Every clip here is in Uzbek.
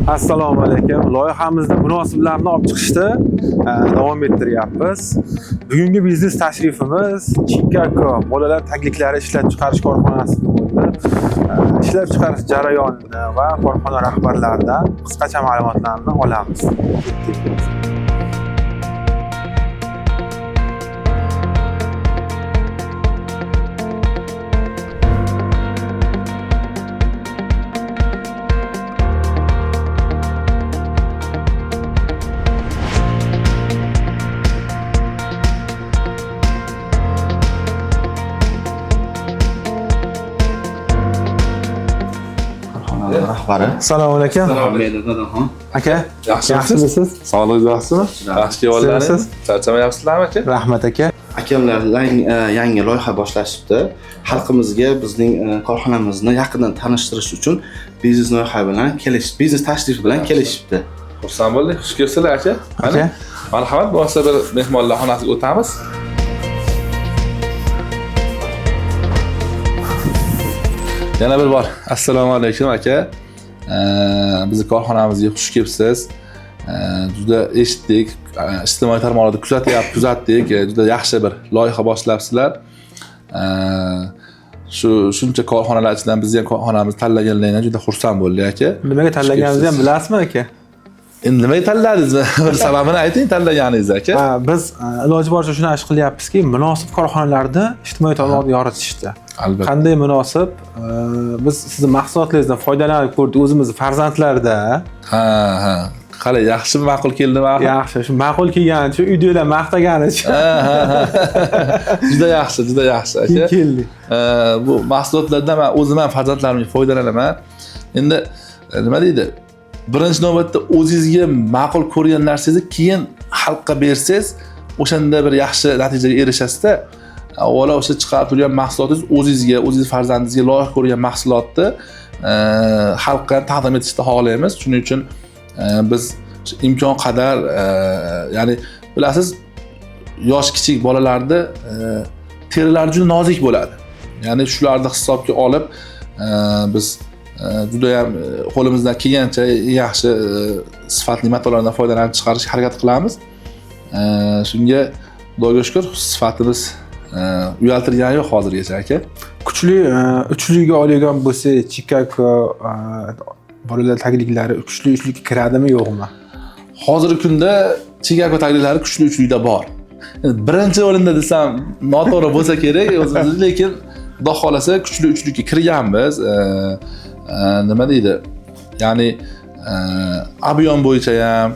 Assalomu alaykum. Loyihamizni munosiblarni olib chiqishda davom ettiryapmiz. Bugungi biznes tashrifimiz Chicago bolalar tagliklari ishlab chiqarish korxonasi bo'ldi. Ishlab chiqarish jarayonini va korxona rahbarlaridan qisqacha ma'lumotlarni olamiz. Rahbari. Assalomu alaykum. Aka, yaxshimisiz? Sog'ligingiz yaxshimi? Yaxshi kelibsiz. Charchamayapsizlarmi aka? Rahmat aka. Akamlar yangi loyiha boshlashibdi. Xalqimizga bizning korxonamizni yaqindan tanishtirish uchun biznes loyiha bilan biznes tashrif bilan kelishibdi. Xursand bo'ldik. Xush kelibsizlar aka. Aka. Marhamat, bo'lmasa bir mehmonlar xonasiga o'tamiz. Yana bir bor. Assalomu alaykum aka. Bizni korxonamizga xush kelibsiz. Juda eshitdik, ijtimoiy tarmoqlarda kuzatdik. Juda yaxshi bir loyiha boshlabsizlar. Shuncha korxonalar ichidan bizni ham korxonamizni tanlaganligidan juda xursand bo'ldik aka. Nimaga tanlaganimizni ham bilasizmi aka? Endi nimaga tanladingizmi? Bir sababini ayting tanlaganingiz aka. Biz iloji boricha shuni ash qilyapmizki, munosib korxonalarni ijtimoiy tarmoqda yoritishdi. Albatta. Qanday munosib? Biz sizning mahsulotingizdan foydalanib ko'rdik o'zimizni farzandlarda. Ha. Qalay, yaxshimi, ma'qul keldimi? Yaxshi, shu ma'qul kelganicha, uydagilar maqtaganicha. Juda yaxshi aka. Keldi. Bu mahsulotlardan men o'zim ham farzandlarimga foydalanaman. Endi nima deydi? Birinchi navbatda o'zingizga ma'qul ko'rgan narsangizni keyin xalqqa bersangiz, o'shanda bir yaxshi natijaga erishasiz-da. Avvalo o'sha chiqarib turgan mahsulotingiz o'zingizga, o'zingiz farzandingizga loyiq ko'rgan mahsulotni xalqqa taqdim etishni xohlaymiz. Shuning uchun biz imkon qadar ya'ni bilasiz, yosh kichik bolalarda terilar juda nozik bo'ladi. Ya'ni shularni hisobga olib biz juda ham qo'limizdan kelgancha yaxshi sifatli matolardan foydalanib chiqarishga harakat qilamiz. Shunga Xudoga shukr, sifatimiz uyaltirgani yo'q hozirgacha aka. Kuchli uchliga olgan bo'lsa, Chicago bolalar tagliklari kuchli uchlikka kiradimi yo'qmi? Hozirgi kunda Chicago tagliklari kuchli uchlikda bor. Birinchi o'rinda desam noto'g'ri bo'lsa kerak, o'zimiz, lekin Xudo xolasa kuchli uchlikka kirganmiz. Nima deydi? Ya'ni ob'yom bo'yicha ham,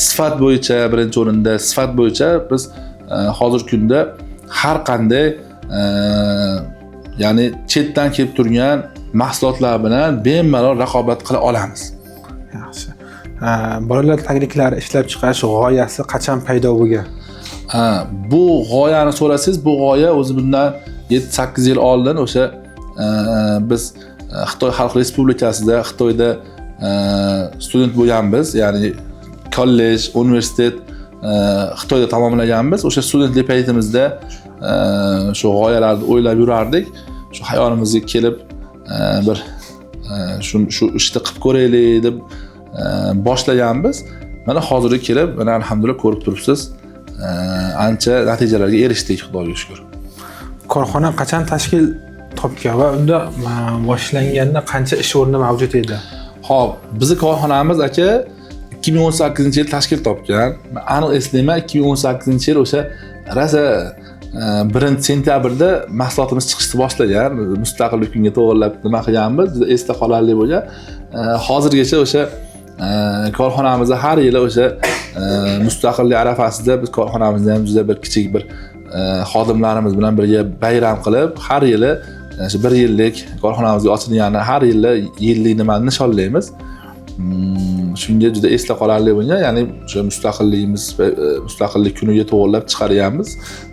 sifat bo'yicha birinchi o'rinda, sifat bo'yicha biz hozirgi kunda har qanday ya'ni chetdan kelib turgan mahsulotlar bilan bemalol raqobat qila olamiz. Yaxshi. Bolalar tagliklari ishlab chiqarish g'oyasi qachon paydo bo'lgan? Bu g'oyani so'rasangiz, bu g'oya o'zi bundan 7-8 yil oldin o'sha biz Xitoy Xalq Respublikasida, Xitoyda student bo'lganmiz, ya'ni kollej, universitet Xitoyda tamomlaganmiz. O'sha studentlik paytimizda shu g'oyalarni o'ylab yurardik. Shu hayolimizga kelib bir shu ishni qilib ko'raylik deb boshlaganmiz. Mana hozirga kelib, mana alhamdulillah ko'rib turibsiz, ancha natijalarga erishdik, Xudoga shukr. Korxona qachon tashkil topgan va unda boshlanganda qancha ish o'rni mavjud edi? Xo'p, bizning korxonamiz aka 2018-yil tashkil topgan. Men aniq eslayman, 2018-yil o'sha rasa 1-sentyabrda mahsulotimiz chiqishni boshlagan. Mustaqillik kunga to'g'rilab nima qilganmiz, juda esda qolarli bo'lgan. Hozirgacha o'sha korxonamizda har yili o'sha mustaqillik arafasida biz korxonamizni ham juda bir kichik bir xodimlarimiz bilan birga bayram qilib, har yili shu 1 yillik korxonamizga ochilganini har yili yillik nimani nishonlaymiz. Shunga juda esda qolarli bo'lgan, ya'ni o'sha mustaqillik kuniga to'g'rilab chiqarganmiz.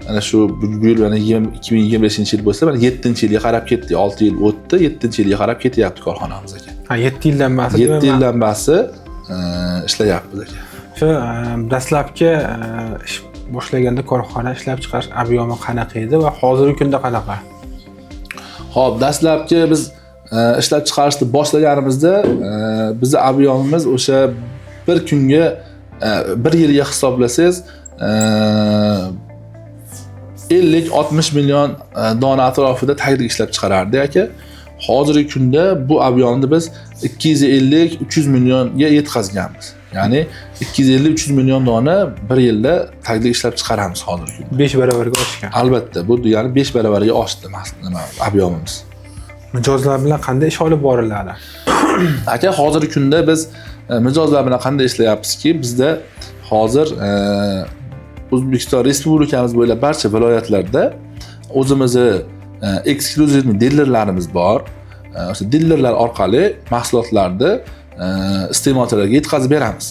Mana shu bu yil yana 2025-yil bo'lsa, mana 7-yilga qarab ketdi. 6 yil o'tdi, 7-yilga qarab ketyapti korxonamiz aka. 7 yildan beri 7 yildan beri ishlayapmiz aka. Shu dastlabki ish boshlaganda korxona ishlab chiqarish ob'yomi qanaqa edi va hozirgi kunda qanaqa? Xo'p, dastlabki biz ishlab chiqarishni boshlaganimizda bizni ob'yomimiz o'sha bir kunga bir yilga hisoblasangiz 50-60 million dona atrofida taglik ishlab chiqarardik aka. Hozirgi kunda bu ob'yomni biz 250-300 millionga yetkazganmiz. Ya'ni 250-300 million dona bir yilda taglik ishlab chiqaramiz hozirgi kunda. 5 barobarga oshgan. Albatta, bu ya'ni 5 baravarga oshdi nima ob'yomimiz. Mijozlar bilan qanday ish olib boriladi? Aka, hozirgi kunda biz mijozlar bilan qanday ishlayapmizki, bizda hozir O'zbekiston Respublikamiz bo'ylab barcha viloyatlarda o'zimizni eksklyuziv dilerlarimiz bor. O'sha dilerlar orqali mahsulotlarni iste'molchilarga yetkazib beramiz.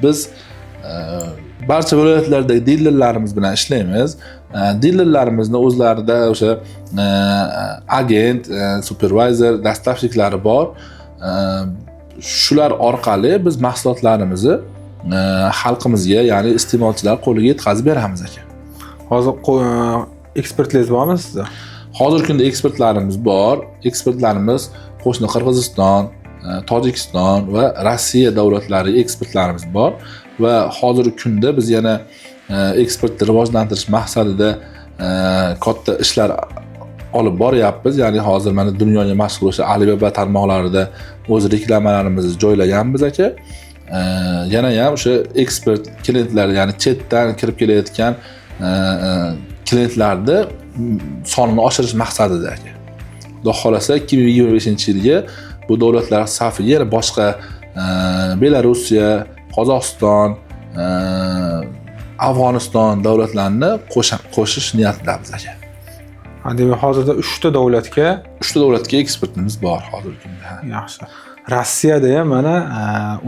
Biz barcha viloyatlardagi dilerlarimiz bilan ishlaymiz. Dilerlarimizni o'zlarida o'sha agent, supervisor, dastavshliklari bor. Shular orqali biz mahsulotlarimizni xalqimizga, ya'ni iste'molchilar qo'liga yetkazib beramiz aka. Hozir ekspertlaringiz bormi sizda? Hozirgi kunda ekspertlarimiz bor. Ekspertlarimiz qo'shni Qirg'iziston, Tojikiston va Rossiya davlatlari ekspertlarimiz bor va hozirgi kunda biz yana eksportni rivojlantirish maqsadida katta ishlar olib boryapmiz. Ya'ni hozir mana dunyoga mashhur o'sha Alibaba tarmoqlarida o'z reklamalarimizni joylaganmiz aka. Yana ham o'sha ekspert klientlar, ya'ni chetdan kirib kelayotgan klientlarni sonini oshirish maqsadida aka. Xudo xolasa 2025-yilga bu davlatlar safiga yana boshqa Belorussiya, Qozog'iston, Afg'oniston davlatlarini qo'shish niyatidamiz aka. Demak, hozirda 3 ta davlatga ekspertimiz bor hozirgi kunda. Yaxshi. Rossiyada ham mana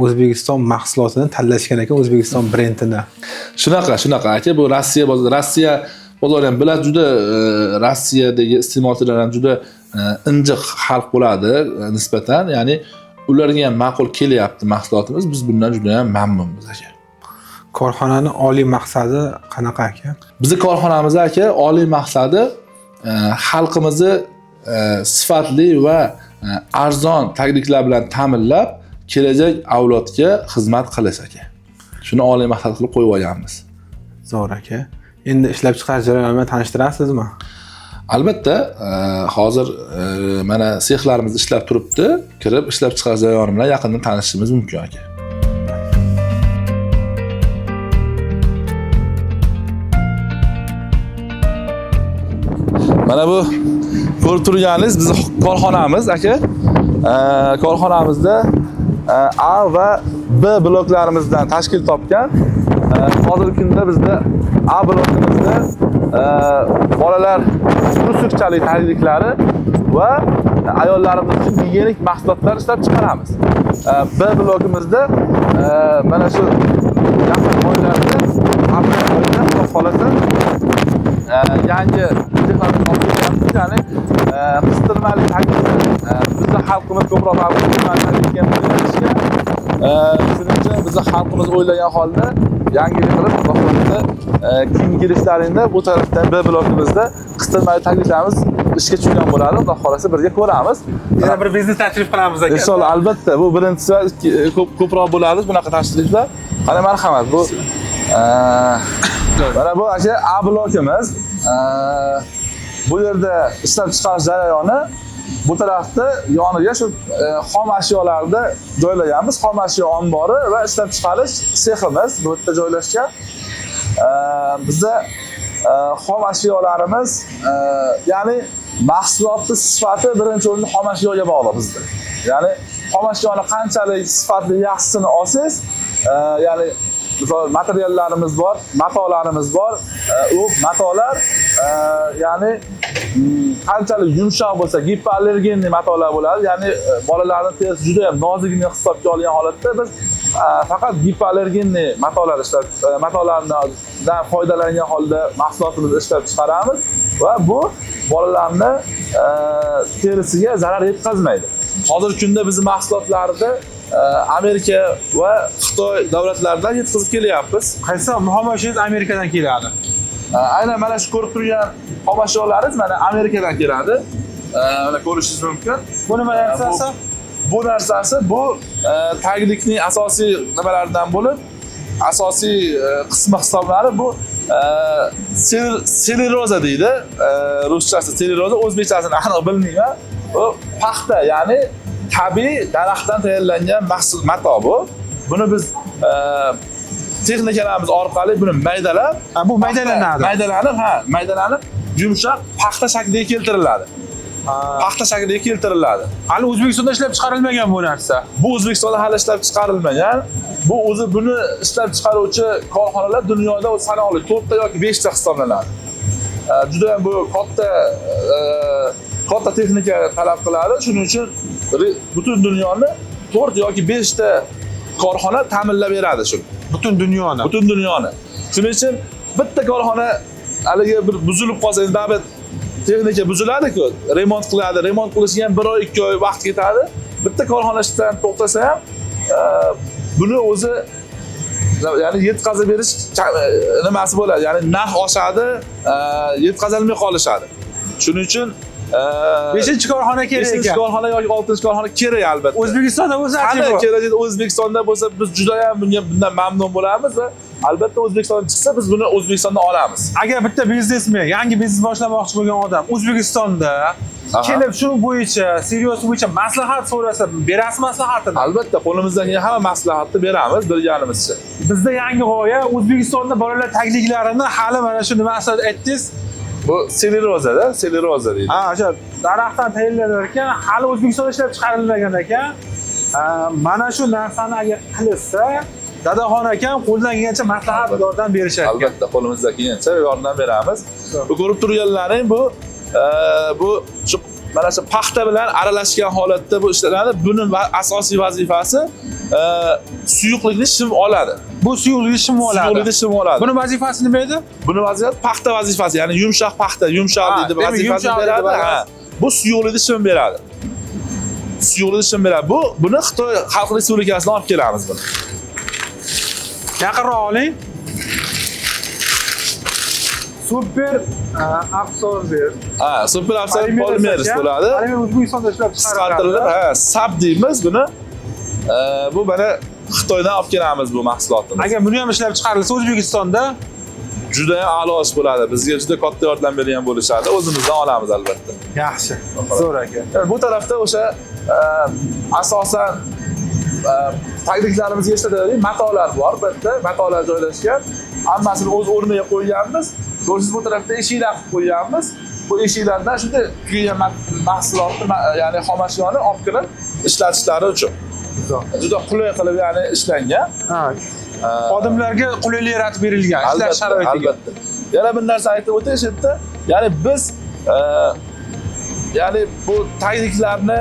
O'zbekiston mahsulotini tanlashgan ekan, O'zbekiston brendini. Shunaqa aka, bu Rossiya bozori ham biladi, juda Rossiyadagi iste'molchilar ham juda injiq xalq bo'ladi nisbatan, ya'ni ularga ham ma'qul kelyapti mahsulotimiz. Biz bundan juda ham mamnunmiz aka. Korxonani oliy maqsadi qanaqa aka? Bizning korxonamiz aka oliy maqsadi xalqimizni sifatli va arzon tagliklar bilan ta'minlab kelajak avlodga xizmat qilish aka. Shuni oliy maqsad qilib qo'yib olganmiz. Zo'r aka. Endi ishlab chiqarish jarayoni bilan tanishtirasizmi? Albatta, hozir mana sexlarimiz ishlab turibdi. Kirib ishlab chiqarish jarayoni bilan yaqindan tanishishimiz mumkin aka. Mana bu ko'rib turganingiz bizning korxonamiz aka. Korxonamizda A va B bloklarimizdan tashkil topgan. Hozirgi kunda bizda A blokimizda bolalar rusukchalik tagliklari va ayollarimiz uchun gigiyenik mahsulotlar ishlab chiqaramiz. B blokimizda mana shu yaqin oylarda, aprel oyida Xudo xolasa yangi ya'ni qistirmali tagliklar bizni xalqimiz ko'proq qistirmali taglikka qo'yishga shuning uchun bizni xalqimiz o'ylagan holda yangilik qilib Xudo xolasa keyingi kelishlaringda bu tarafdan B blokimizda qistirmali tagliklarimiz ishga tushgan bo'ladi. Xudo xolasa birga ko'ramiz. Yana bir biznes taklif qilamiz aka. Inshaalloh, albatta, bu birinchisi ko'proq bo'ladi bunaqa tashriflar. Qani marhamat, bu mana bu aka A blokimiz. Bu yerda ishlab chiqarish jarayoni, bu tarafda yoniga shu xom ashyolarni joylaganmiz. Xom ashyo ombori va ishlab chiqarish seximiz bu yerda joylashgan. Bizda xom ashyolarimiz, ya'ni mahsulotning sifati birinchi o'rinda xom ashyoga bog'liq bizda. Ya'ni xom ashyoni qanchalik sifatli yaxshisini olsangiz, ya'ni materiallarimiz bor, matolarimiz bor. U matolar ya'ni qanchalik yumshoq bo'lsa, gipoallergenli matolar bo'ladi. Ya'ni bolalarning terisi juda ham nozigini hisobga olgan holatda biz faqat gipoallergenli matolar matolardan foydalangan holda mahsulotimizni ishlab chiqaramiz va bu bolalarni terisiga zarar yetkazmaydi. Hozirgi kunda bizning mahsulotlarni Amerika va Xitoy davlatlaridan yetkazib kelyapmiz. Qaysi xomashyoingiz Amerikadan keladi? Aynan mana shu ko'rib turgan xomashyolarimiz mana Amerikadan keladi. mana ko'rishingiz mumkin. Bu nima narsasi? Bu narsasi bu taglikning asosiy nimalaridan bo'lib, asosiy qismi hisoblanadi. Bu selleroza deydi. Ruschasi selleroza, o'zbekchasini aniq bilmayman. Bu paxta, ya'ni tabiiy daraxtdan tayyorlangan mahsul mato bu. Buni biz texnikalarimiz orqali buni maydalab, Bu maydalanadi. Maydalanib, yumshoq paxta shakliga keltiriladi. Paxta shakliga keltiriladi. Hali O'zbekistonda ishlab chiqarilmagan bu narsa. Bu O'zbekistonda hali ishlab chiqarilmagan. Bu o'zi buni ishlab chiqaruvchi korxonalar dunyoda sanoqli 4 ta yoki 5 ta hisoblanadi. Juda ham bu katta texnika talab qiladi. Shuning uchun butun dunyoni 4 yoki 5 ta korxona ta'minlab beradi shuni. Butun dunyoni. Shuning uchun bitta korxona haligi bir buzilib qolsa, endi baribir texnika buziladi-ku, remont qiladi. Remont qilishga ham 1 oy, 2 oy vaqt ketadi. Bitta korxona ishdan to'xtasa ham buni o'zi ya'ni yetkazib berish nimasi bo'ladi. Ya'ni narx oshadi, yetkazilmay qolishadi. Shuning uchun 5-korxona kerak ekan. 5-korxona yoki 6-korxona kerak albatta. O'zbekistonda bo'lsa, kelajakda O'zbekistonda bo'lsa biz juda ham bundan mamnun bo'lamiz va albatta O'zbekistondan chiqsa biz buni O'zbekistonda olamiz. Agar bitta biznesmen, yangi biznes boshlamoqchi bo'lgan odam O'zbekistonda kelib shu bo'yicha, serios bo'yicha maslahat so'rasa, berasiz maslahatini? Albatta, qo'limizdan kelgan hamma maslahatni beramiz bilganimizcha. Bizda yangi g'oya O'zbekistonda bolalar tagliklarini hali mana shu nimasi aytdingiz. Bu selleroza deydi. O'sha daraxtdan tayyorlanar ekan, hali O'zbekistonda ishlab chiqarilmagan ekan. Mana shu narsani agar qilsa, dadaxon akam qo'ldan kelgancha maslahat yordam berishadi. Albatta, qo'limizdan kelgancha yordam beramiz. Bu ko'rib turganlaring bu shu mana shu paxta bilan aralashgan holatda bu ishlanadi. Buning asosiy vazifasi suyuqlikni shim oladi. Bu suyuqlikni shim oladi. Buni vazifasi nima edi? Buni vazifasi paxta vazifasi, ya'ni yumshoq paxta, yumshoq deydi vazifasini beradi. Bu suyuqlikni shim beradi. Buni Xitoy Xalq Respublikasidan olib kelamiz buni. Yaqinroq oling. Super absorber. Super absorber polymers bo'ladi. O'zbekistonda ishlab chiqariladi. SAP deymiz buni. Bu mana Xitoydan olib kelamiz bu mahsulotni. Agar buni ham ishlab chiqarilsa O'zbekistonda juda ham a'lo ish bo'ladi. Bizga juda katta yordam bergan bo'lishadi. O'zimizdan olamiz albatta. Yaxshi. Zo'r aka. Bu tarafda o'sha asosan tagliklarimizga ishlatadigan matolar bor. Bitta matolar joylashgan. Hammasini o'z o'rniga qo'yganmiz. Ko'rsiz bu tarafda eshiklar qilib qo'yganmiz. Bu eshiklardan shunday tugagan mahsulotni, ya'ni xomashyoni olib kelib ishlatishlari uchun. Juda qulay qilib ya'ni ishlangan. Xodimlarga qulaylik yaratib berilgan ishlash sharoitiga. Albatta. Yana bir narsa aytib o'tish yerda, ya'ni biz ya'ni bu tagliklarni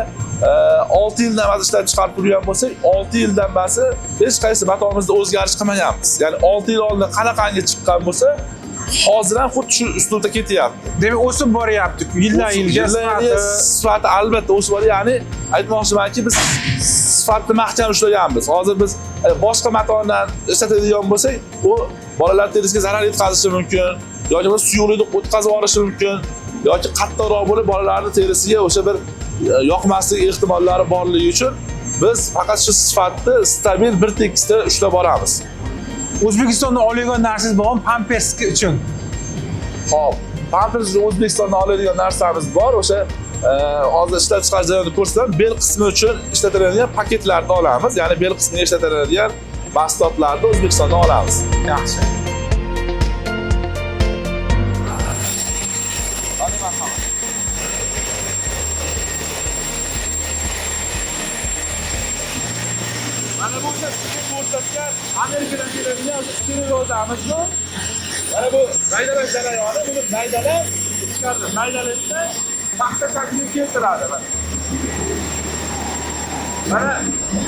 6 yildan beri ishlab chiqarib turgan bo'lsak, 6 yildan beri hech qaysi matomizda o'zgarish qilmaganmiz. Ya'ni 6 yil oldin qanaqangi chiqqan bo'lsa, hozir ham xuddi shu uslubda ketyapti. Demak, o'sib boryapti-ku. Yildan-yilga sifati albatta o'sib boryapti. Ya'ni aytmoqchimanki, biz sifatni mahkam ushlaganmiz. Hozir biz boshqa matodan ishlatadigan bo'lsak, u bolalar terisiga zarar yetkazishi mumkin, yoki suyuqlikni o'tkazib yuborishi mumkin, yoki qattiqroq bo'lib bolalarning terisiga o'sha bir yoqmaslik ehtimollari borligi uchun biz faqat shu sifatni stabil bir tekisda ushlab boramiz. O'zbekistonda oladigan narsangiz bormi pampers uchun? Xo'p, pampers uchun O'zbekistonda oladigan narsamiz bor. O'sha hozir ishlab chiqarish jarayonida ko'rsatam, bel qismi uchun ishlatiladigan paketlarni olamiz. Ya'ni bel qismiga ishlatiladigan mahsulotlarni O'zbekistondan olamiz. Yaxshi. Mana bu ko'rsatgan Amerikadan keladigan sellerozamiz bu. Mana bu maydalash jarayoni, buni maydalab chiqardi. Maydalashda paxta shakliga keltiradi. Mana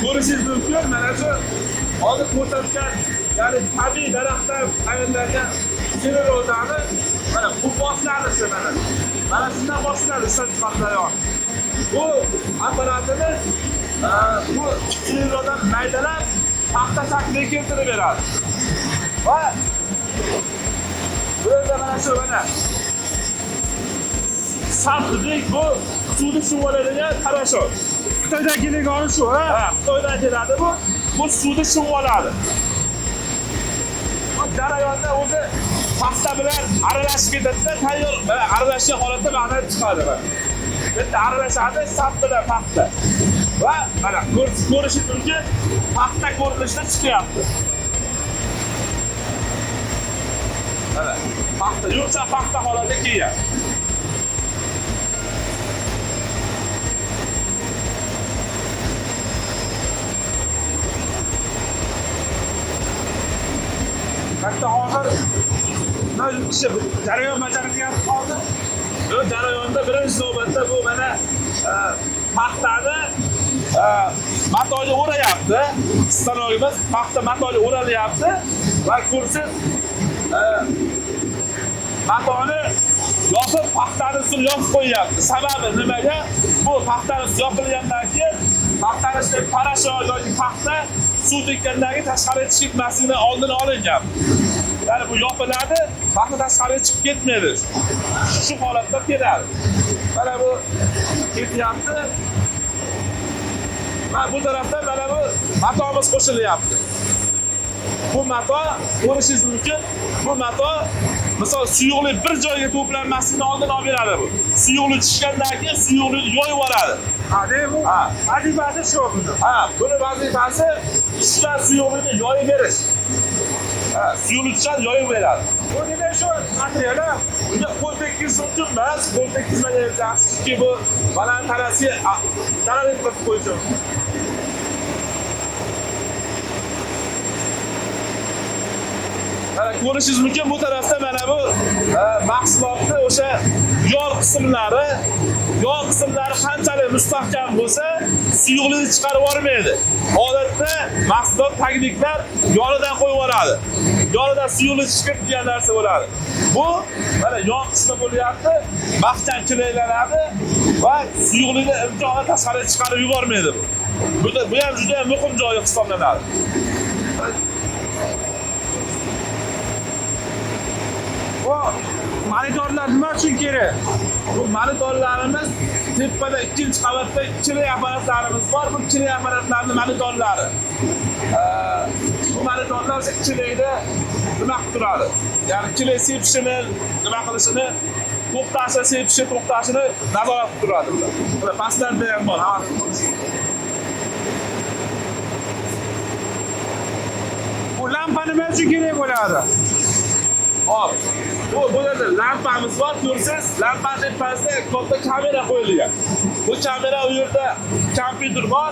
ko'rishingiz mumkin, mana shu hozir ko'rsatgan, ya'ni tabiiy daraxtdan tayyorlangan sellerozani mana bu boshlanisi mana. Mana shundan boshlanadi ishlab chiqarish jarayoni. Bu apparatimiz bu sellerozadan maydalab paxta shakliga keltirib beradi. Va bu yerda mana shu mana sabzlik bu suvni suv oladigan parashut. Xitoydan kelgan shu, ha? Ha, Xitoydan keladi bu. Bu suvni suv oladi. Bu jarayonda o'zi paxta bilan aralashib ketadi-da, tayyor aralashgan holatda mana chiqadi. Bitta aralashadi, sap bilan paxta. Va mana ko'rishingiz mumkin, paxta ko'rinishida chiqyapti. Mana paxta, yo'qsa paxta holatda kelyapti. Hatta hozir nima kishi jarayon bajargan hozir. Bu jarayonda birinchi navbatda bu mana paxtani matoga o'rayapti. Stanogimiz paxta matoga o'ralyapti va ko'rsiz matoni yopib paxtani ustiga yopib qo'yyapti. Sababi nimaga? Bu paxtani yopilgandan keyin paxtani ichida parashut yoki paxta suv tekkandan keyin tashqariga chiqib ketmasligidan oldini olingan. Ya'ni bu yopiladi, paxta tashqariga chiqib ketmaydi. Shu holatda keladi. Mana bu ketyapti. Va bu tarafdan mana bu matomiz qo'shilyapti. Bu mato ko'rishingiz mumkin. Bu mato misol suyuqlik bir joyga to'planmasligidan oldin olib beradi bu. Suyuqlik tushgandan keyin suyuqlikni yoyib yuboradi. Ha, bu vazifasi shu buni. Ha, buni vazifasi tushgan suyuqlikni yoyib berish. Suyuqlik tushgan yoyib beradi. Bu nima shu material? Bunga qo'l tekkizish mumkin emas. Qo'l tekkizmagan yaxshiki bu baland tanasiga zarar yetkazib qo'yishi mumkin. Ko'rishingiz mumkin bu tarafda mana bu mahsulotni o'sha yog' qismlari qanchalik mustahkam bo'lsa, suyuqlikni chiqarib yubormaydi. Odatda mahsulot tagliklar yonidan qo'yib yuboradi. Yonidan suyuqlik chiqib degan narsa bo'ladi. Bu mana yog' qismi bo'lyapti, mahkam kilaylanadi va suyuqlikni imkoni tashqariga chiqarib yubormaydi bu. Bu ham juda muhim joyi hisoblanadi. Bu monitorlar nima uchun kerak? Bu monitorlarimiz tepada ikkinchi qavatda chilay apparatlarimiz bor. Bu chilay apparatlarning monitorlari. Bu monitorlar chilayda nima qilib turadi? Ya'ni chilay sepishini, nima qilishini, to'xtashini nazorat qilib turadi bular. Bular pastlarda ham bor. Bu lampa nima uchun kerak bo'ladi? Hop. Bu yerda lampamiz bor, ko'rsangiz, lampaning tepasida katta kamera qo'yilgan. Bu kamera u yerda kompyuter bor.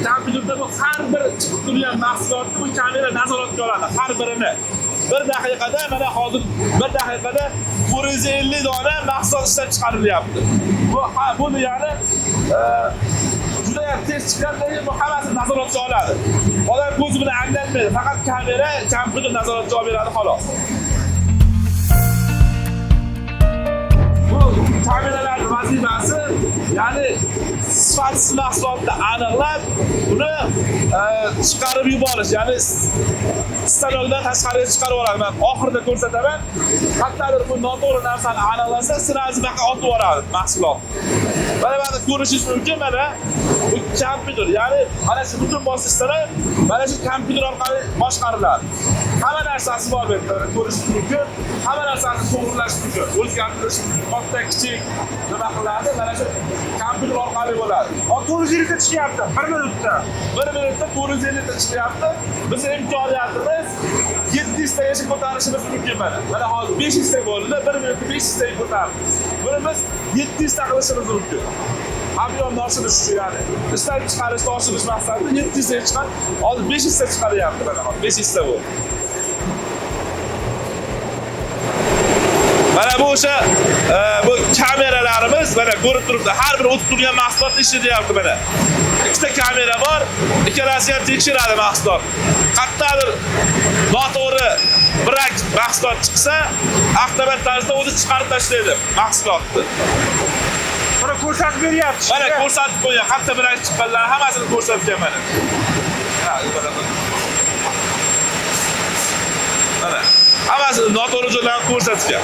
Kompyuterda bu har bir chiqib turgan mahsulotni bu kamera nazoratga oladi, har birini. Bir daqiqada mana hozir 1 daqiqada 450 dona mahsulot ishlab chiqarilyapti. Bu ya'ni juda ham tez chiqqandan bu hammasini nazoratga oladi. Odam ko'zi bilan anglanmaydi, faqat kamera, kompyuter nazoratga olib beradi xolos. Kameralarning vazifasi ya'ni sifatsiz mahsulotni aniqlab, uni chiqarib yuborish, ya'ni stanokdan tashqariga chiqarib yuboradi. Men oxirida ko'rsataman. Qattiqdir bu noto'g'ri narsani aniqlasa, sirazi baqa otib yuboradi mahsulot. Mana ko'rishingiz mumkin mana bu kompyuter, ya'ni mana shu butun bosqichlar mana shu kompyuter orqali boshqariladi. Hamma narsasi bor bu yerda ko'rishingiz mumkin. Hamma narsani to'g'rilash mumkin. O'zgartirish katta kichik nima qiladi? Mana shu kompyuter orqali bo'ladi. 450 ta chiqyapti 1 minutda. 1 minutda 450 ta chiqyapti. Biz imkoniyatimiz 700 tagacha ko'tarishimiz mumkin mana. Mana hozir 500 ta bo'ldi, 1 minutda 500 ta ko'taramiz. Buni biz 700 ta qilishimiz mumkin. Ob'yomni oshirish shu ya'ni. Ishlab chiqarishni oshirish maqsadida 700 ta chiqadi. Hozir 500 ta chiqaryapti mana hozir 500 ta bo'ldi. Mana bu o'sha bu kameralarimiz mana ko'rib turibdi. Har bir o'tib turgan mahsulotni ishlatyapti mana. Ikkita kamera bor, ikkalasi ham tekshiradi mahsulot. Qattiqdir noto'g'ri birak mahsulot chiqsa, avtomat tarzda o'zi chiqarib tashlaydi mahsulotni. Buni ko'rsatib beryapti. Mana ko'rsatib qo'ygan, qatta birak chiqqanlar hammasini ko'rsatgan mana. Mana hammasini noto'g'ri joylarni ko'rsatgan.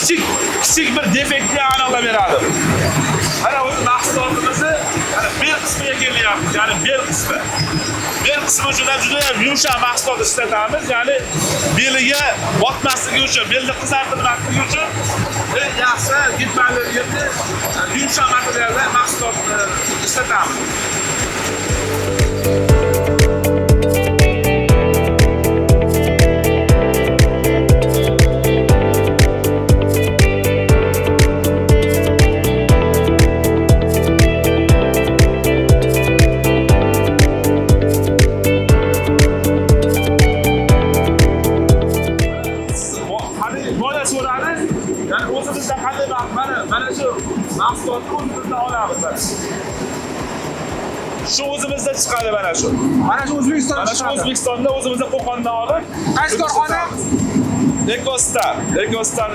kichik bir defektni aniqlab beradi. Mana o'zi mahsulotimizni bel qismiga kelyapmiz, ya'ni bel qismi. Bel qismi uchun juda ham yumshoq mahsulot ishlatamiz, ya'ni beliga botmasligi uchun, belni qizartirmasligi uchun yaxshi gidmanlarga yumshoq materialdan mahsulot ishlatamiz. Mana shu mahsulotni o'zimizdan olamiz. Shu o'zimizdan chiqadi mana shu. Mana shu O'zbekistonda Mana shu O'zbekistonda o'zimizda Qo'qondan olib, qaysi korxona? Ekostar Ekostar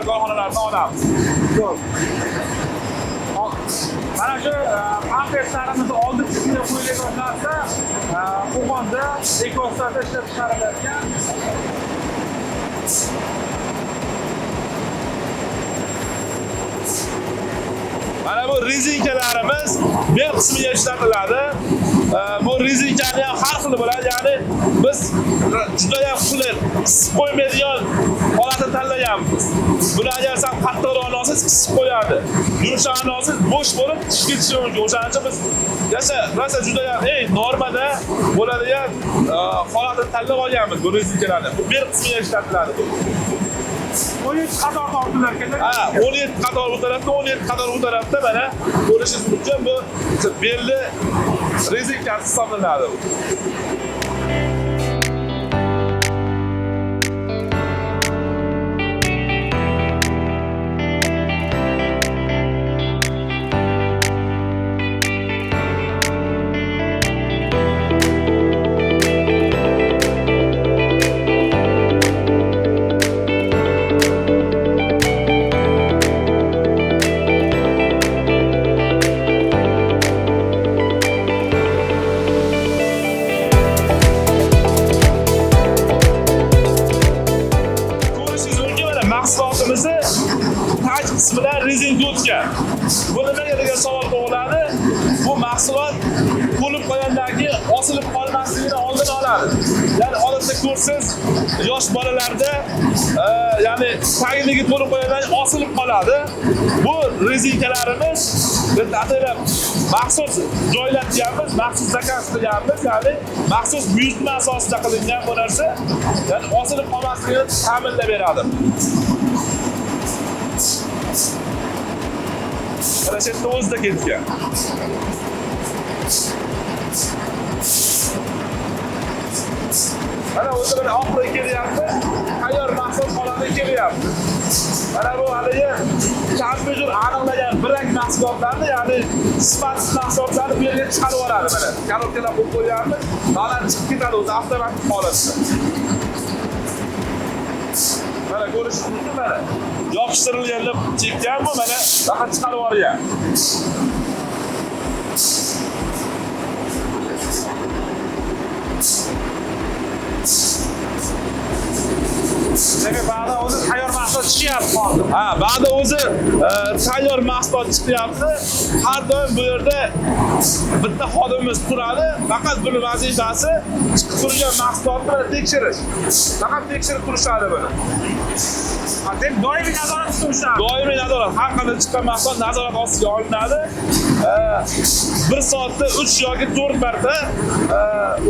korxonalaridan olamiz. Mana shu pampeslarimizni oldi chiqishga qo'yilgan narsa Qo'qonda Ekostarda ishlab chiqariladigan. Mana bu rezinkalarimiz bel qismiga ishlatiladi. Bu rezinkani ham har xil bo'ladi. Ya'ni biz juda ham qulay qisib qo'ymaydigan holatni tanlaganmiz. Buni agar siz qattiqroq olsangiz qisib qo'yadi. Yumshog'ini olsangiz bo'sh bo'lib chiqib ketishi mumkin. O'shaning uchun biz rosa juda ham normada bo'ladigan holatni tanlab olganmiz bu rezinkalarni. Bu bel qismiga ishlatiladi. 17 qator tortdilar ekan. Ha, 17 qator bu tarafda, 17 qator bu tarafda mana ko'rishingiz mumkin bu belli rezinkasi hisoblanadi. Mahsulotimizni tag qismidan rezinka o'tgan. Bu nimaga degan savol tug'iladi. Bu mahsulot qo'lib qo'ygandan keyin osilib qolmasligini oldini oladi. Ya'ni odatda ko'rsiz, yosh bolalarda ya'ni tagidagi qo'lib qo'ygandan osilib qoladi. Bu rezinkalarimiz ataylab maxsus joylatganmiz, maxsus zakaz qilganmiz, ya'ni maxsus buyurtma asosida qilingan bu narsa. Ya'ni osilib qolmasligini ta'minlab beradi. Qarashda o'zida ketgan. Mana o'zi bilan oxiri kelyapti. Tayyor mahsulot holati kelyapti. Mana bu haligi kompyuter aniqlagan birak mahsulotlarni, ya'ni sifatsiz mahsulotlarni bu yerga chiqarib oladi. Mana korobkalar qo'yib qo'yamiz. Mana chiqib ketadi o'zi avtomatik holatda. Mana ko'rishingiz mumkin mana. Yopishtirilganlar chekkan bu mana faqat chiqarib olgan. Demak, ba'da o'zi tayyor mahsulot chiqyapti hozir. Ha, ba'da o'zi tayyor mahsulot chiqyapti. Har doim bu yerda bitta xodimimiz turadi. Faqat buni vazifasi chiqib turgan mahsulotni tekshirish. Faqat tekshirib turishadi buni. Doimiy nazorat qilishadi. Doimiy nazorat. Har qanday chiqqan mahsulot nazorat ostiga olinadi. 1 soatda 3 yoki 4 marta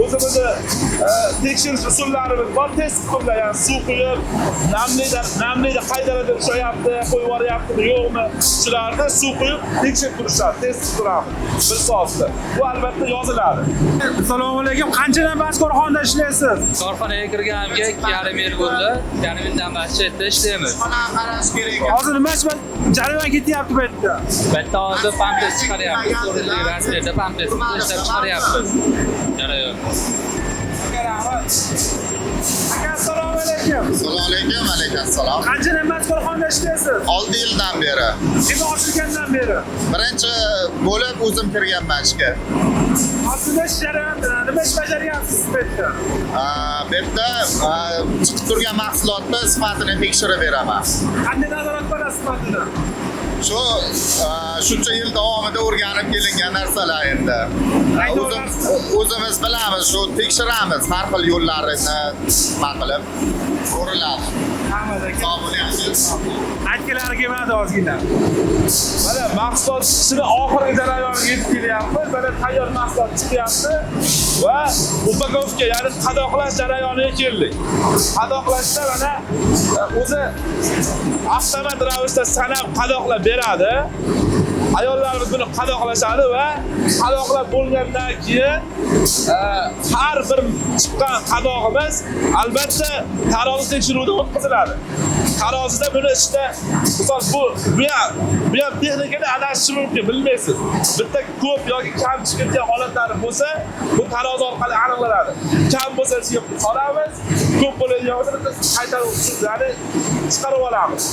o'zimizni tekshirish usullarimiz bor. Test qilib, ya'ni suv quyib, namlida qay darajada ushlayapti, qo'yib yuboryaptimi, yo'qmi, shularni suv quyib tekshirib turishadi. Test qilib turamiz 1 soatda. Bu albatta yoziladi. Assalomu alaykum. Qanchadan bas korxonada ishlaysiz? Korxonaga kirganimga 2,5 yil bo'ldi. 2,5 yildan beri chetda ishlaymiz. Hozir nima jarayon ketyapti bu yerda? Bu yerda hozir pampers chiqaryapmiz. O'rinli razmerda pampers ishlab chiqaryapmiz. Jarayon. Assalomu alaykum. Assalomu alaykum, alaykum assalom. Qanchadan bas korxonada ishlaysiz? 6 yildan beri. Nima ochilgandan beri? Birinchi bo'lib o'zim kirganman ishga. Aslida ish jarayonida nima ish bajaryapsiz siz bu yerda? Bu yerda chiqib turgan mahsulotni sifatini tekshirib beraman. Qanday nazorat qilasiz sifatini? Shuncha yil davomida o'rganib kelingan narsalar endi. O'zimiz bilamiz, shu tekshiramiz har xil yo'llarini nima qilib ko'riladi. Rahmat aka. Aytganlari kelmadi ozgina. Mana mahsulot chiqishini oxirgi jarayoniga yetib kelyapmiz. Mana tayyor mahsulot chiqyapti va upakovka, ya'ni qadoqlash jarayoniga keldik. Qadoqlashda mana o'zi avtomat ravishda sanab qadoqlab beradi. Ayollarimiz buni qadoqlashadi va qadoqlab bo'lgandan keyin har bir chiqqan qadog'imiz albatta tarozi tekshiruvdan o'tkaziladi. Tarozida buni ichida misol bu ham texnikada adashishi mumkin, bilmaysiz. Bitta ko'p yoki kam chiqadigan holatlari bo'lsa, bu tarozi orqali aniqlanadi. Kam bo'lsa ichiga solamiz, ko'p bo'ladigan bo'lsa qaytarib ya'ni chiqarib olamiz.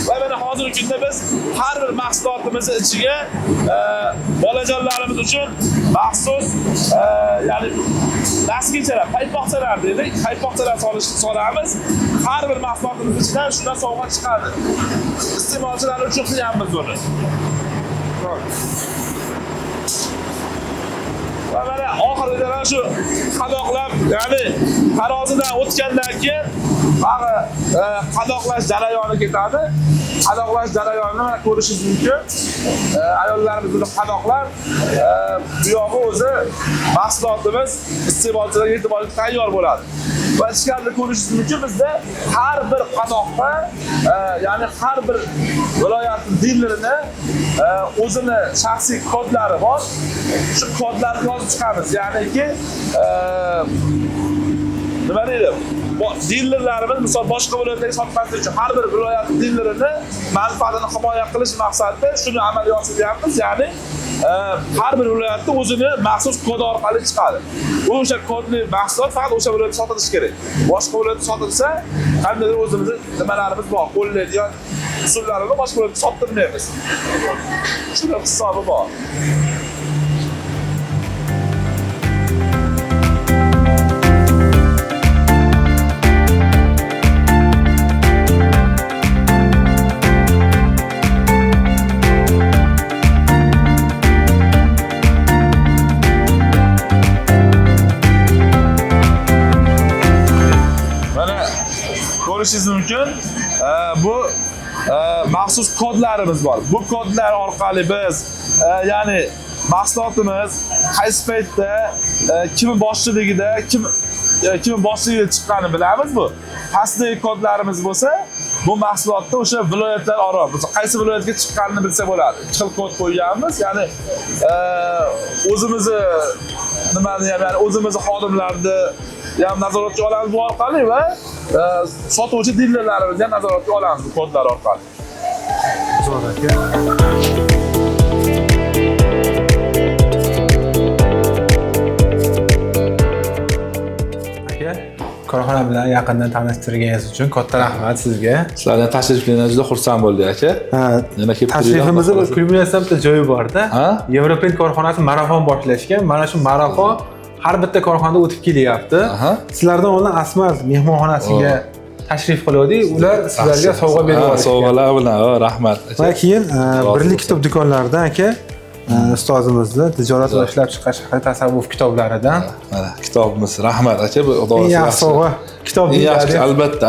Va mana hozirgi kunda biz har bir mahsulotimizni ichiga bolajonlarimiz uchun maxsus ya'ni daskinchalar, paypoqchalar deylik, paypoqchalar solamiz. Har bir mahsulotimiz ichidan shundan sovg'a chiqadi. Iste'molchilar uchun qilyapmiz buni. Va mana oxirida shu qadoqlab, ya'ni tarozidan o'tgandan keyin qadoqlash jarayoni ketadi. Qadoqlash jarayonini mana ko'rishingiz mumkin. Ayollarimiz buni qadoqlab, bu yog'i o'zi mahsulotimiz iste'molchilarga yetib olib tayyor bo'ladi. Va ichkarida ko'rishingiz mumkin, bizda har bir qadoqqa, ya'ni har bir viloyat dillerini o'zini shaxsiy kodlari bor. Shu kodlarni yozib chiqamiz. Ya'niki nima deydi? Dillerlarimiz misol boshqa viloyatlarga sotmaslik uchun har bir viloyat dillerini manfaatini himoya qilish maqsadida shuni amalga oshiryapmiz. Ya'ni har bir viloyatda o'zini maxsus kod orqali chiqadi. O'sha kodli mahsulot faqat o'sha viloyatda sotilishi kerak. Boshqa viloyatda sotilsa, qandaydir o'zimizning nimalarimiz bor, qo'llaydigan usullarni boshqa viloyatda sottirmaymiz. Shuni hisobi bor. Ko'rishingiz mumkin. Bu maxsus kodlarimiz bor. Bu kodlar orqali biz ya'ni mahsulotimiz qaysi paytda kim boshchiligida, kim boshchiligida chiqqanini bilamiz bu. Pastdagi kodlarimiz bo'lsa, bu mahsulotda o'sha viloyatlar aro, qaysi viloyatga chiqqanini bilsa bo'ladi. 2 xil kod qo'yganmiz. Ya'ni o'zimizni nimani ham, ya'ni o'zimizni xodimlarni ham nazoratga olamiz bu orqali va sotuvchi dillerlarimizni ham nazoratga olamiz bu kodlar orqali. Korxona bilan yaqindan tanishtirganingiz uchun katta rahmat sizga. Sizlardan tashrifingizdan juda xursand bo'ldik aka. Yana kelib Tashrifimizda bir kulminatsiya bitta joyi bor-da. Yevropaint korxonasi marafon boshlashgan. Mana shu marafon har bitta korxonada o'tib kelyapti. Sizlardan oldin Asmal mehmonxonasiga tashrif qildik. Ular sizlarga sovg'a beryapti. Sovg'alar bilan, rahmat. Va keyin Birlik kitob do'konlaridan aka ustozimizni tijorat va ishlab chiqarish haqida tasavvuf kitoblaridan mana kitobimiz. Rahmat aka, bu xudo xohlasa yaxshi sovg'a. Kitob yaxshi,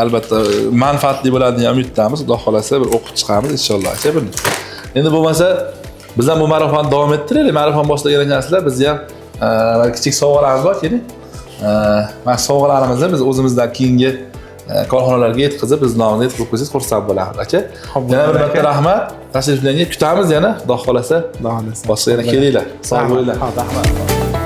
albatta manfaatli bo'ladi degan umiddamiz. Xudo xohlasa bir o'qib chiqamiz inshaalloh aka buni. Endi bo'lmasa biz ham bu marafonni davom ettiraylik. Marafon boshlagan ekansizlar, biz ham kichik sovg'alarimiz bor keyin. Mana sovg'alarimizni biz o'zimizdan keyingi korxonalarga yetkazib, biz nomini aytib qo'ysangiz xursand bo'lamiz aka. Yana bir marta rahmat. Tashriflarga kutamiz yana, xudo xolasa. Boshqa yana kelinglar. Sog' bo'linglar. Rahmat.